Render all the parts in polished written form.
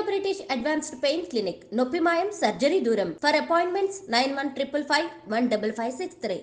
British Advanced Pain Clinic, Noppi Mayam Surgery Duram. For appointments 9155 15563.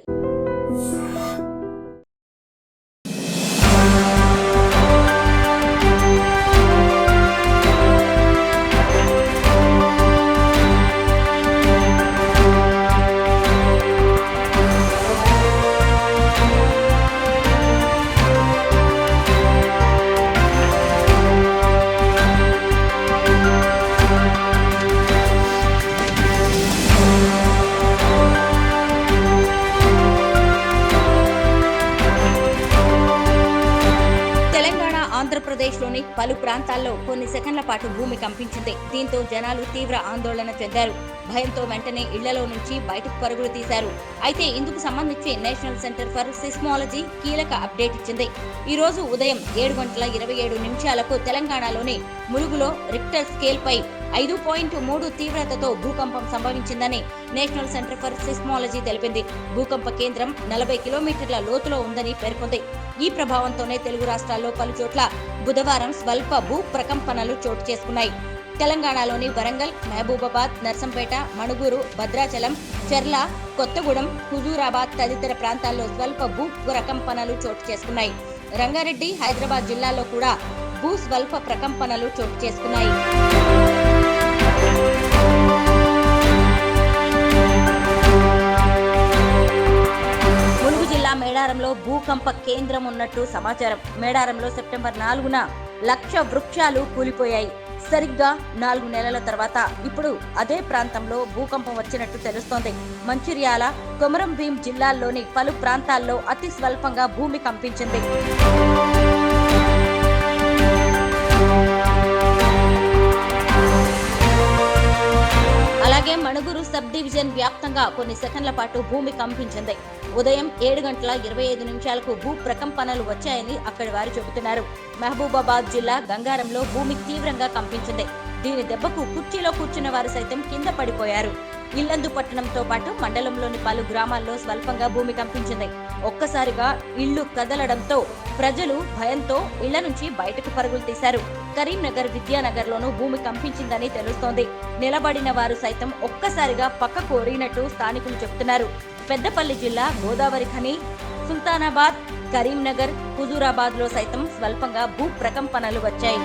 ఆంధ్రప్రదేశ్లోని పలు ప్రాంతాల్లో కొన్ని సెకండ్ల పాటు భూమి కంపించింది. దీంతో జనాలు తీవ్ర ఆందోళన చెందారు. భయంతో వెంటనే ఇళ్లలో నుంచి బయటకు పరుగులు తీశారు. అయితే ఇందుకు సంబంధించి నేషనల్ సెంటర్ ఫర్ సిస్మాలజీ కీలక అప్డేట్ ఇచ్చింది. ఈ రోజు ఉదయం 7:27 తెలంగాణలోని ములుగులో రిక్టర్ స్కేల్ పై 5.3 తీవ్రతతో భూకంపం సంభవించిందని నేషనల్ సెంటర్ ఫర్ సిస్మాలజీ తెలిపింది. భూకంప కేంద్రం 40 కిలోమీటర్ల లోతులో ఉందని పేర్కొంది. ఈ ప్రభావంతోనే తెలుగు రాష్ట్రాల్లో పలుచోట్ల బుధవారం స్వల్ప భూ ప్రకంపనలు చోటు చేసుకున్నాయి. తెలంగాణలోని వరంగల్, మహబూబాబాద్, నర్సంపేట, మణుగూరు, భద్రాచలం, చెర్ల, కొత్తగూడెం, హుజూరాబాద్ తదితర ప్రాంతాల్లో స్వల్ప భూ ప్రకంపనలు చోటు చేసుకున్నాయి. రంగారెడ్డి, హైదరాబాద్ జిల్లాల్లో కూడా భూ స్వల్ప ప్రకంపనలు చోటు చేసుకున్నాయి. ములుగు జిల్లా మేడారంలో భూకంప కేంద్రం ఉన్నట్టు సమాచారం. మేడారంలో సెప్టెంబర్ 4న 1,00,000 వృక్షాలు కూలిపోయాయి. సరిగ్గా 4 నెలల తర్వాత ఇప్పుడు అదే ప్రాంతంలో భూకంపం వచ్చినట్టు తెలుస్తోంది. మంచిర్యాల, కొమరం భీం జిల్లాల్లోని పలు ప్రాంతాల్లో అతి స్వల్పంగా భూమి కంపించింది. అలాగే మణుగూరు సబ్ డివిజన్ వ్యాప్తంగా కొన్ని సెకండ్ల పాటు భూమి కంపించింది. ఉదయం 7:25 భూ ప్రకంపనలు వచ్చాయని అక్కడి వారు చెబుతున్నారు. మహబూబాబాద్ జిల్లా గంగారంలో భూమి తీవ్రంగా కంపించింది. దీని దెబ్బకు కుర్చీలో కూర్చున్న వారు సైతం కింద పడిపోయారు. ఇల్లందు పట్టణంతో పాటు మండలంలోని పలు గ్రామాల్లో స్వల్పంగా భూమి కంపించింది. ఒక్కసారిగా ఇళ్లు కదలడంతో ప్రజలు భయంతో ఇళ్ల నుంచి బయటకు పరుగులు తీశారు. కరీంనగర్, విద్యానగర్లోనూ భూమి కంపించిందని తెలుస్తోంది. నిలబడిన వారు సైతం ఒక్కసారిగా పక్కకు ఒరిగినట్టు స్థానికులు చెబుతున్నారు. పెద్దపల్లి జిల్లా గోదావరి ఖని, సుల్తానాబాద్, కరీంనగర్, హుజూరాబాద్ లో సైతం స్వల్పంగా భూ ప్రకంపనలు వచ్చాయి.